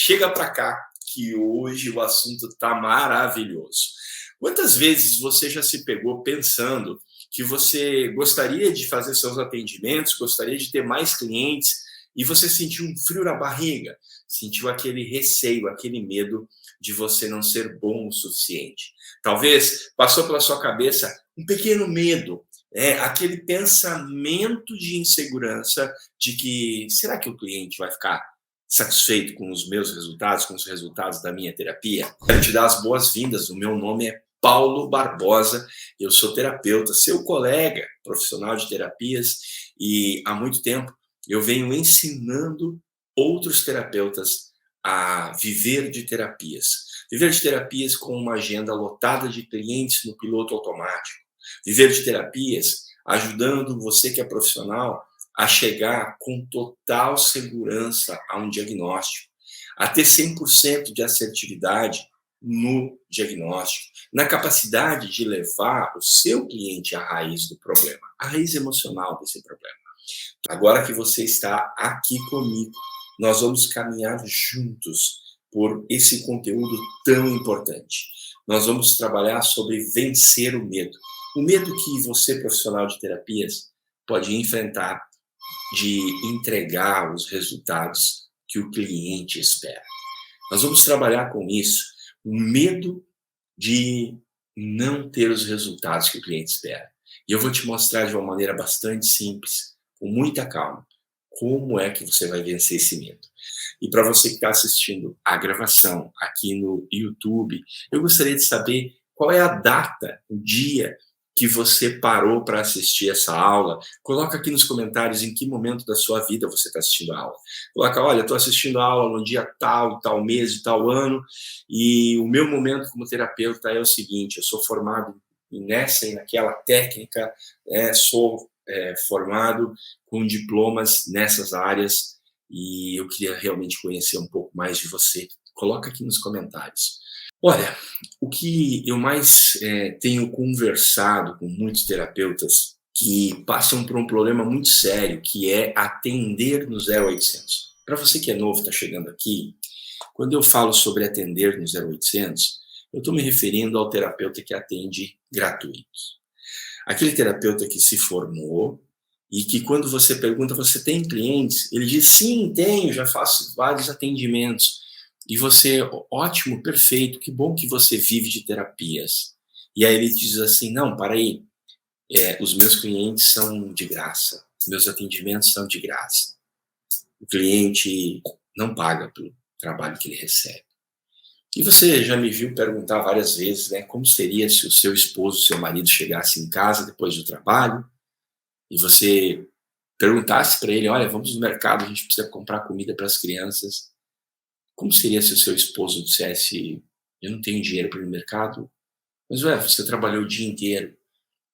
chega para cá, que hoje o assunto está maravilhoso. Quantas vezes você já se pegou pensando que você gostaria de fazer seus atendimentos, gostaria de ter mais clientes, e você sentiu um frio na barriga, sentiu aquele receio, aquele medo de você não ser bom o suficiente? Talvez passou pela sua cabeça um pequeno medo, aquele pensamento de insegurança de que, será que o cliente vai ficar satisfeito com os meus resultados, com os resultados da minha terapia? Quero te dar as boas-vindas. O meu nome é Paulo Barbosa, eu sou terapeuta, seu colega profissional de terapias, e há muito tempo eu venho ensinando outros terapeutas a viver de terapias. Viver de terapias com uma agenda lotada de clientes no piloto automático. Viver de terapias ajudando você que é profissional a chegar com total segurança a um diagnóstico, a ter 100% de assertividade no diagnóstico, na capacidade de levar o seu cliente à raiz do problema, à raiz emocional desse problema. Agora que você está aqui comigo, nós vamos caminhar juntos por esse conteúdo tão importante. Nós vamos trabalhar sobre vencer o medo. O medo que você, profissional de terapias, pode enfrentar de entregar os resultados que o cliente espera. Nós vamos trabalhar com isso, o medo de não ter os resultados que o cliente espera. E eu vou te mostrar de uma maneira bastante simples, com muita calma, como é que você vai vencer esse medo. E para você que está assistindo a gravação aqui no YouTube, eu gostaria de saber qual é a data, o dia que você parou para assistir essa aula. Coloca aqui nos comentários em que momento da sua vida você está assistindo a aula. Coloca, olha, estou assistindo a aula no dia tal, tal mês e tal ano, e o meu momento como terapeuta é o seguinte: eu sou formado nessa e naquela técnica, sou formado com diplomas nessas áreas, e eu queria realmente conhecer um pouco mais de você. Coloca aqui nos comentários. Olha, o que eu mais tenho conversado com muitos terapeutas que passam por um problema muito sério, que é atender no 0800. Para você que é novo, está chegando aqui, quando eu falo sobre atender no 0800, eu estou me referindo ao terapeuta que atende gratuito. Aquele terapeuta que se formou e que, quando você pergunta, você tem clientes? Ele diz, sim, tenho, já faço vários atendimentos. E você, ótimo, perfeito, que bom que você vive de terapias. E aí ele diz assim, não, para aí, os meus clientes são de graça, meus atendimentos são de graça. O cliente não paga pelo trabalho que ele recebe. E você já me viu perguntar várias vezes, como seria se o seu esposo, seu marido chegasse em casa depois do trabalho e você perguntasse para ele, olha, vamos no mercado, a gente precisa comprar comida para as crianças. Como seria se o seu esposo dissesse, eu não tenho dinheiro para ir no mercado? Mas, você trabalhou o dia inteiro,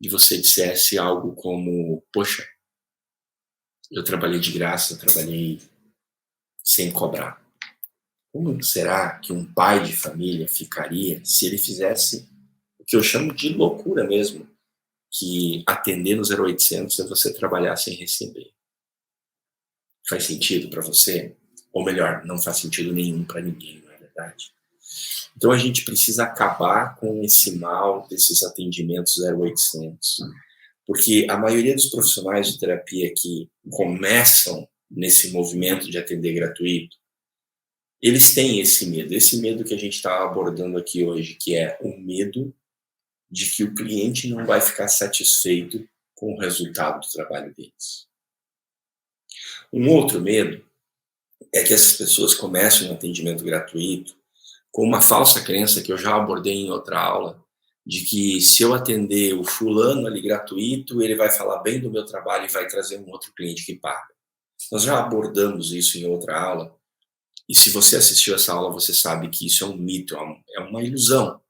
e você dissesse algo como, poxa, eu trabalhei de graça, eu trabalhei sem cobrar. Como será que um pai de família ficaria se ele fizesse o que eu chamo de loucura mesmo, que atender no 0800 é você trabalhar sem receber? Faz sentido para você? Ou melhor, não faz sentido nenhum para ninguém, não é verdade? Então a gente precisa acabar com esse mal desses atendimentos 0800, porque a maioria dos profissionais de terapia que começam nesse movimento de atender gratuito, eles têm esse medo que a gente está abordando aqui hoje, que é o medo de que o cliente não vai ficar satisfeito com o resultado do trabalho deles. Um outro medo é que essas pessoas começam um atendimento gratuito com uma falsa crença que eu já abordei em outra aula, de que se eu atender o fulano ali gratuito, ele vai falar bem do meu trabalho e vai trazer um outro cliente que paga. Nós já abordamos isso em outra aula, e se você assistiu essa aula, você sabe que isso é um mito, é uma ilusão.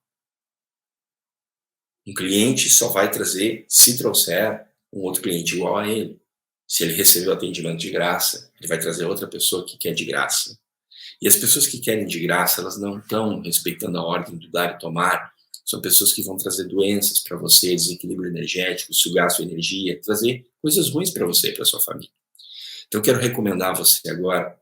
Um cliente só vai trazer, se trouxer, um outro cliente igual a ele. Se ele recebeu atendimento de graça, ele vai trazer outra pessoa que quer de graça. E as pessoas que querem de graça, elas não estão respeitando a ordem do dar e tomar. São pessoas que vão trazer doenças para você, desequilíbrio energético, sugar sua energia, trazer coisas ruins para você e para sua família. Então, eu quero recomendar a você agora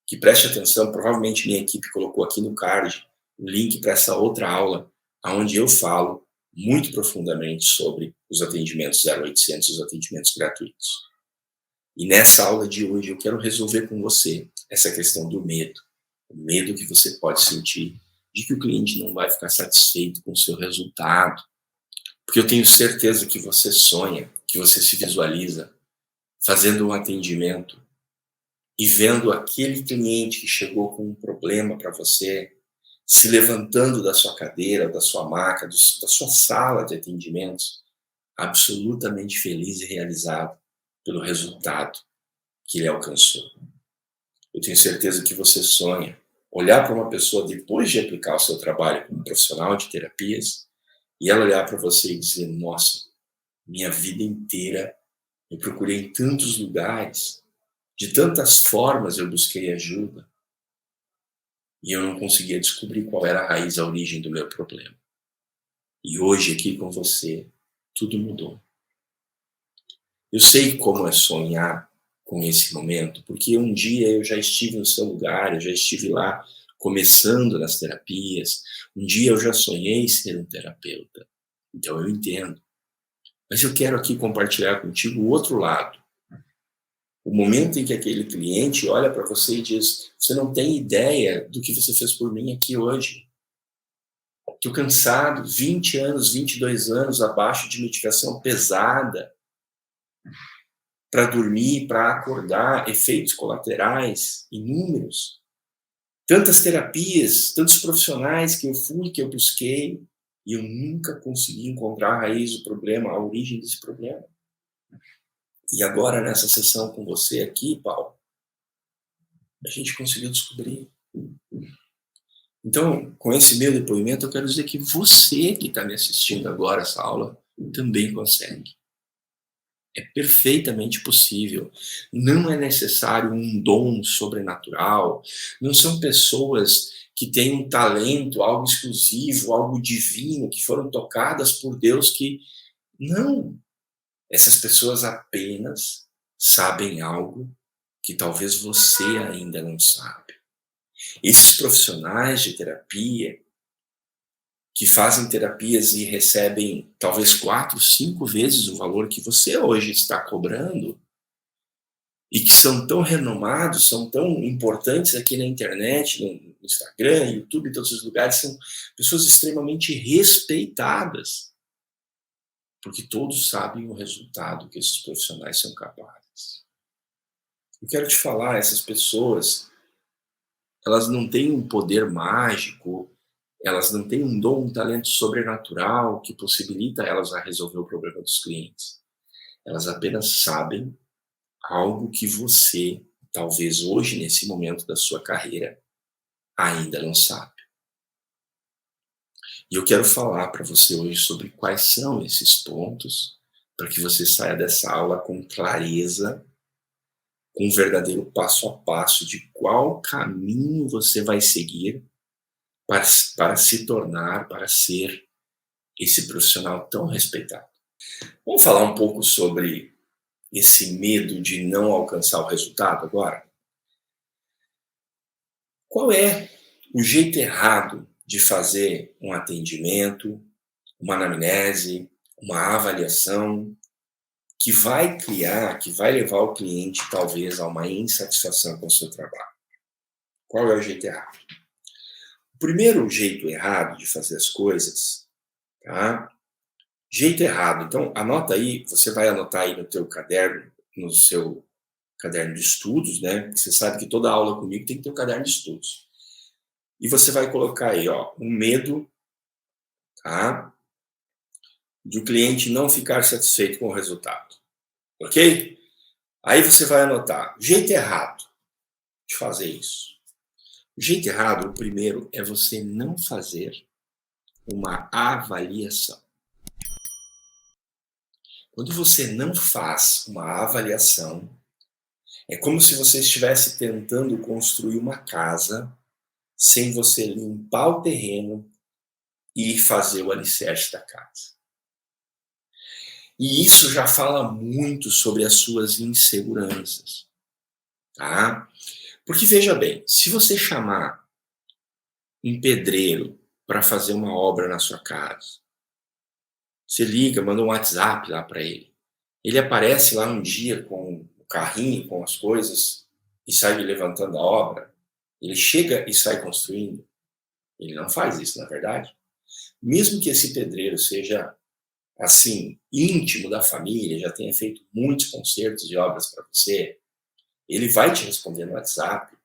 que preste atenção, provavelmente minha equipe colocou aqui no card o link para essa outra aula, onde eu falo muito profundamente sobre os atendimentos 0800, os atendimentos gratuitos. E nessa aula de hoje eu quero resolver com você essa questão do medo. O medo que você pode sentir de que o cliente não vai ficar satisfeito com o seu resultado. Porque eu tenho certeza que você sonha, que você se visualiza fazendo um atendimento e vendo aquele cliente que chegou com um problema para você, se levantando da sua cadeira, da sua maca, da sua sala de atendimentos, absolutamente feliz e realizado pelo resultado que ele alcançou. Eu tenho certeza que você sonha olhar para uma pessoa depois de aplicar o seu trabalho como profissional de terapias e ela olhar para você e dizer: nossa, minha vida inteira eu procurei em tantos lugares, de tantas formas eu busquei ajuda e eu não conseguia descobrir qual era a raiz, a origem do meu problema. E hoje aqui com você, tudo mudou. Eu sei como é sonhar com esse momento, porque um dia eu já estive no seu lugar, eu já estive lá começando nas terapias, um dia eu já sonhei ser um terapeuta, então eu entendo. Mas eu quero aqui compartilhar contigo o outro lado. O momento em que aquele cliente olha para você e diz: você não tem ideia do que você fez por mim aqui hoje. Estou cansado, 20 anos, 22 anos abaixo de medicação pesada, para dormir, para acordar, efeitos colaterais inúmeros. Tantas terapias, tantos profissionais que eu fui, que eu busquei, e eu nunca consegui encontrar a raiz do problema, a origem desse problema. E agora, nessa sessão com você aqui, Paulo, a gente conseguiu descobrir. Então, com esse meu depoimento, eu quero dizer que você que está me assistindo agora, essa aula, também consegue. É perfeitamente possível. Não é necessário um dom sobrenatural. Não são pessoas que têm um talento, algo exclusivo, algo divino, que foram tocadas por Deus que... Não. Essas pessoas apenas sabem algo que talvez você ainda não sabe. Esses profissionais de terapia que fazem terapias e recebem talvez 4, 5 vezes o valor que você hoje está cobrando e que são tão renomados, são tão importantes aqui na internet, no Instagram, YouTube, em todos os lugares, são pessoas extremamente respeitadas, porque todos sabem o resultado que esses profissionais são capazes. Eu quero te falar, essas pessoas, elas não têm um poder mágico, elas não têm um dom, um talento sobrenatural que possibilita elas a resolver o problema dos clientes. Elas apenas sabem algo que você, talvez hoje, nesse momento da sua carreira, ainda não sabe. E eu quero falar para você hoje sobre quais são esses pontos, para que você saia dessa aula com clareza, com um verdadeiro passo a passo de qual caminho você vai seguir para se tornar, para ser esse profissional tão respeitado. Vamos falar um pouco sobre esse medo de não alcançar o resultado agora? Qual é o jeito errado de fazer um atendimento, uma anamnese, uma avaliação que vai criar, que vai levar o cliente talvez a uma insatisfação com o seu trabalho? Qual é o jeito errado? O primeiro jeito errado de fazer as coisas, tá? Jeito errado. Então, anota aí, você vai anotar aí no teu caderno, no seu caderno de estudos, né? Você sabe que toda aula comigo tem que ter um caderno de estudos. E você vai colocar aí, ó, um medo, tá? De o cliente não ficar satisfeito com o resultado. Ok? Aí você vai anotar, jeito errado de fazer isso. O jeito errado, o primeiro, é você não fazer uma avaliação. Quando você não faz uma avaliação, é como se você estivesse tentando construir uma casa sem você limpar o terreno e fazer o alicerce da casa. E isso já fala muito sobre as suas inseguranças, tá? Porque veja bem, se você chamar um pedreiro para fazer uma obra na sua casa, você liga, manda um WhatsApp lá para ele. Ele aparece lá um dia com o carrinho, com as coisas, e sai levantando a obra. Ele chega e sai construindo. Ele não faz isso, na verdade. Mesmo que esse pedreiro seja, assim, íntimo da família, já tenha feito muitos concertos de obras para você, ele vai te responder no WhatsApp,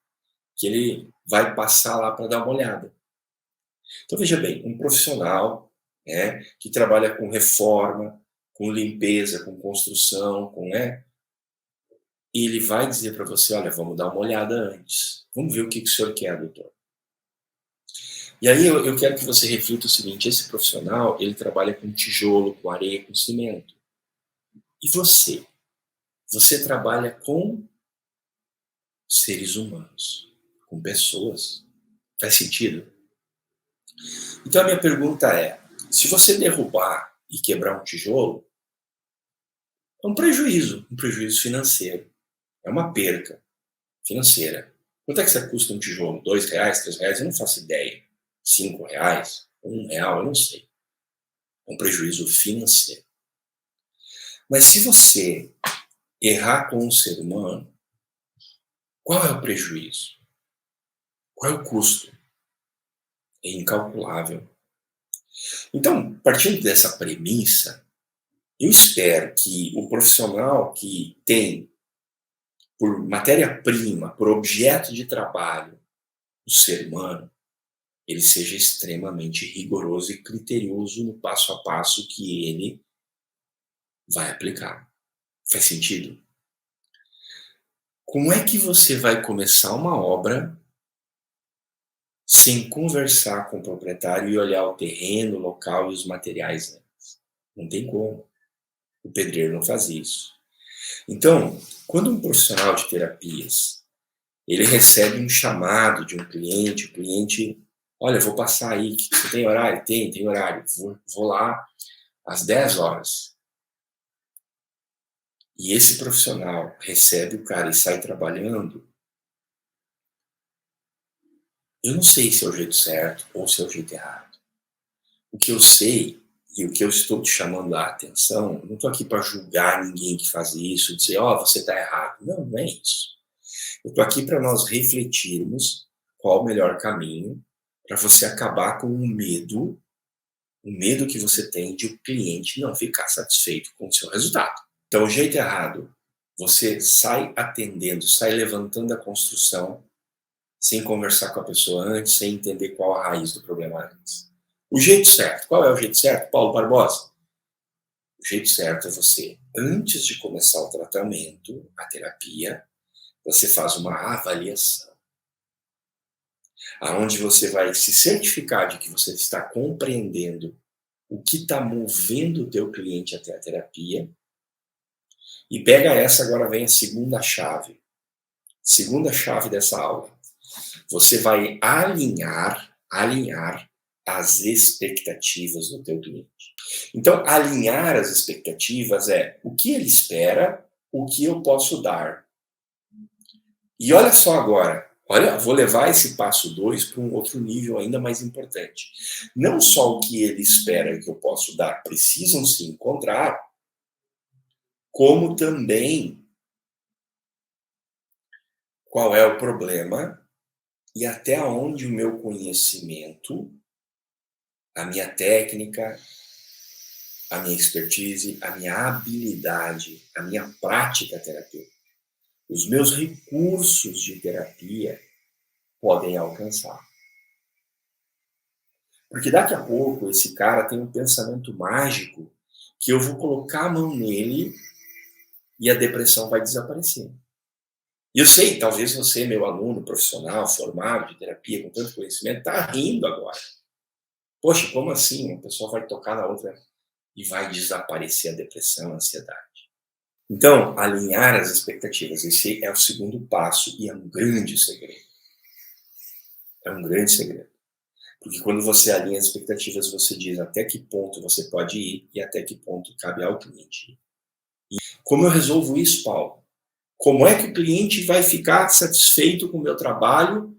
que ele vai passar lá para dar uma olhada. Então, veja bem, um profissional, né, que trabalha com reforma, com limpeza, com construção, ele vai dizer para você, olha, vamos dar uma olhada antes. Vamos ver o que o senhor quer, doutor. E aí eu quero que você reflita o seguinte, esse profissional, ele trabalha com tijolo, com areia, com cimento. E você? Você trabalha com seres humanos, com pessoas. Faz sentido? Então a minha pergunta é, se você derrubar e quebrar um tijolo, é um prejuízo financeiro. É uma perca financeira. Quanto é que você custa um tijolo? R$2, R$3? Eu não faço ideia. R$5? R$1? Eu não sei. É um prejuízo financeiro. Mas se você errar com um ser humano, qual é o prejuízo? Qual é o custo? É incalculável. Então, partindo dessa premissa, eu espero que o profissional que tem por matéria-prima, por objeto de trabalho, o ser humano, ele seja extremamente rigoroso e criterioso no passo a passo que ele vai aplicar. Faz sentido? Como é que você vai começar uma obra sem conversar com o proprietário e olhar o terreno, o local e os materiais antes? Não tem como. O pedreiro não faz isso. Então, quando um profissional de terapias ele recebe um chamado de um cliente, o cliente, olha, vou passar aí, você tem horário? Tem horário. Vou lá às 10 horas. E esse profissional recebe o cara e sai trabalhando, eu não sei se é o jeito certo ou se é o jeito errado. O que eu sei e o que eu estou te chamando a atenção, eu não estou aqui para julgar ninguém que faz isso, dizer, você está errado. Não, não é isso. Eu estou aqui para nós refletirmos qual o melhor caminho para você acabar com o medo que você tem de o cliente não ficar satisfeito com o seu resultado. Então, o jeito errado, você sai atendendo, sai levantando a construção sem conversar com a pessoa antes, sem entender qual a raiz do problema antes. O jeito certo, qual é o jeito certo, Paulo Barbosa? O jeito certo é você, antes de começar o tratamento, a terapia, você faz uma avaliação, aonde você vai se certificar de que você está compreendendo o que está movendo o teu cliente até a terapia, e pega essa, agora vem a segunda chave dessa aula. Você vai alinhar as expectativas do teu cliente. Então, alinhar as expectativas é o que ele espera, o que eu posso dar. E olha só agora, vou levar esse passo 2 para um outro nível ainda mais importante. Não só o que ele espera que eu posso dar precisam se encontrar, como também qual é o problema e até onde o meu conhecimento, a minha técnica, a minha expertise, a minha habilidade, a minha prática terapêutica, os meus recursos de terapia podem alcançar. Porque daqui a pouco esse cara tem um pensamento mágico que eu vou colocar a mão nele e a depressão vai desaparecer. E eu sei, talvez você, meu aluno profissional, formado de terapia, com tanto conhecimento, está rindo agora. Poxa, como assim? Uma pessoa vai tocar na outra e vai desaparecer a depressão, a ansiedade. Então, alinhar as expectativas, esse é o segundo passo e é um grande segredo. É um grande segredo. Porque quando você alinha as expectativas, você diz até que ponto você pode ir e até que ponto cabe ao cliente ir. E como eu resolvo isso, Paulo? Como é que o cliente vai ficar satisfeito com o meu trabalho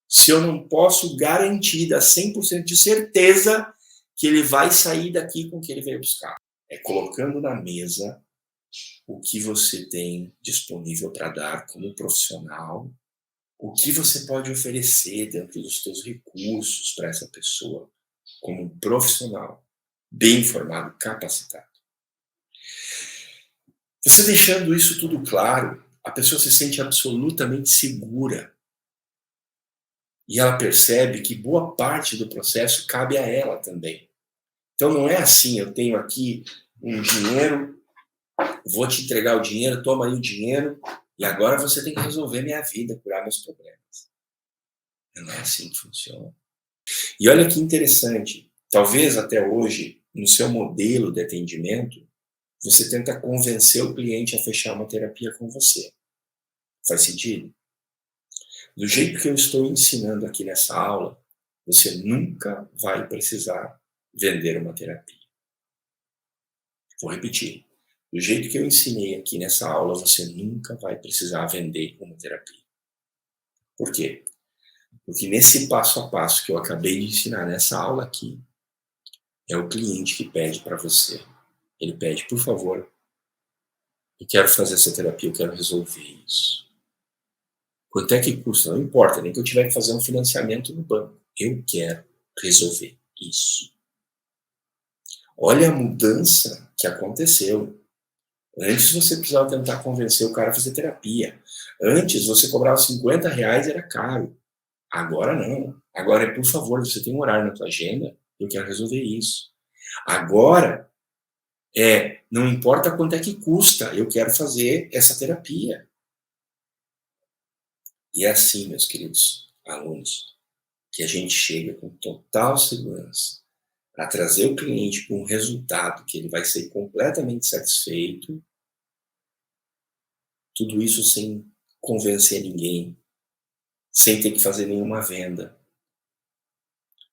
se eu não posso garantir, dar 100% de certeza que ele vai sair daqui com o que ele veio buscar? É colocando na mesa o que você tem disponível para dar como profissional, o que você pode oferecer dentro dos seus recursos para essa pessoa como um profissional bem informado, capacitado. Você deixando isso tudo claro, a pessoa se sente absolutamente segura e ela percebe que boa parte do processo cabe a ela também. Então não é assim, eu tenho aqui um dinheiro, vou te entregar o dinheiro, toma aí o dinheiro e agora você tem que resolver minha vida, curar meus problemas. Não é assim que funciona. E olha que interessante, talvez até hoje, no seu modelo de atendimento, você tenta convencer o cliente a fechar uma terapia com você. Faz sentido? Do jeito que eu estou ensinando aqui nessa aula, você nunca vai precisar vender uma terapia. Vou repetir. Do jeito que eu ensinei aqui nessa aula, você nunca vai precisar vender uma terapia. Por quê? Porque nesse passo a passo que eu acabei de ensinar nessa aula aqui, é o cliente que pede para você. Ele pede, por favor, eu quero fazer essa terapia, eu quero resolver isso. Quanto é que custa? Não importa, nem que eu tiver que fazer um financiamento no banco. Eu quero resolver isso. Olha a mudança que aconteceu. Antes você precisava tentar convencer o cara a fazer terapia. Antes você cobrava R$50, era caro. Agora não. Agora é, por favor, você tem um horário na tua agenda, eu quero resolver isso. Agora não importa quanto é que custa, eu quero fazer essa terapia. E é assim, meus queridos alunos, que a gente chega com total segurança para trazer o cliente para um resultado que ele vai ser completamente satisfeito, tudo isso sem convencer ninguém, sem ter que fazer nenhuma venda.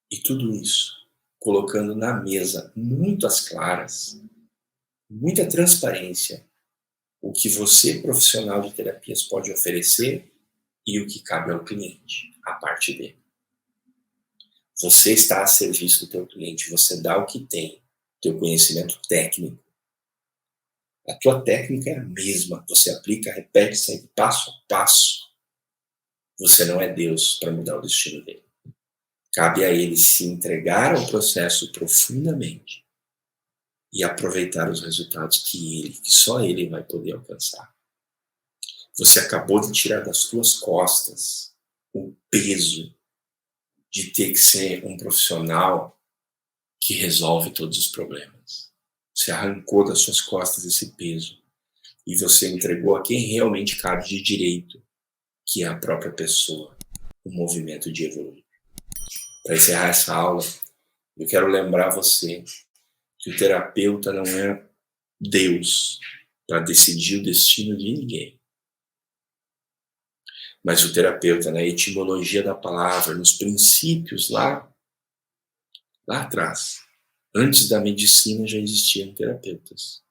E tudo isso colocando na mesa, muito às claras, muita transparência, o que você, profissional de terapias, pode oferecer e o que cabe ao cliente, a parte dele. Você está a serviço do teu cliente, você dá o que tem, teu conhecimento técnico. A tua técnica é a mesma, você aplica, repete, segue passo a passo. Você não é Deus para mudar o destino dele. Cabe a ele se entregar ao processo profundamente e aproveitar os resultados que só ele vai poder alcançar. Você acabou de tirar das tuas costas o peso de ter que ser um profissional que resolve todos os problemas. Você arrancou das suas costas esse peso e você entregou a quem realmente cabe de direito, que é a própria pessoa, o movimento de evoluir. Para encerrar essa aula, eu quero lembrar você que o terapeuta não é Deus para decidir o destino de ninguém. Mas o terapeuta, na etimologia da palavra, nos princípios lá atrás, antes da medicina já existiam terapeutas.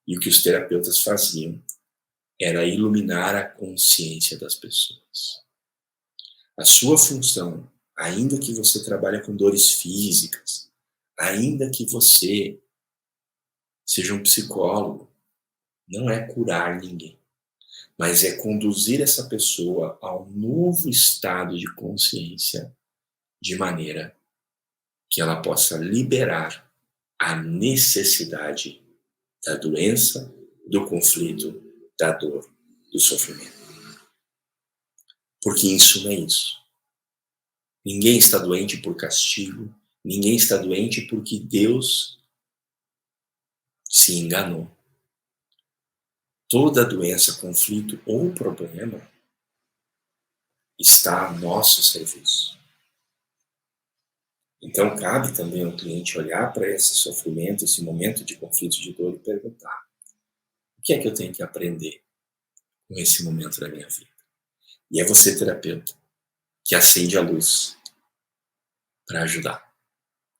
E o que os terapeutas faziam era iluminar a consciência das pessoas. A sua função, ainda que você trabalhe com dores físicas, ainda que você seja um psicólogo, não é curar ninguém, mas é conduzir essa pessoa a um novo estado de consciência, de maneira que ela possa liberar a necessidade da doença, do conflito, da dor, do sofrimento. Porque isso não é isso. Ninguém está doente por castigo, ninguém está doente porque Deus se enganou. Toda doença, conflito ou problema está a nosso serviço. Então, cabe também ao cliente olhar para esse sofrimento, esse momento de conflito, de dor e perguntar: o que é que eu tenho que aprender com esse momento da minha vida? E é você, terapeuta, que acende a luz para ajudar.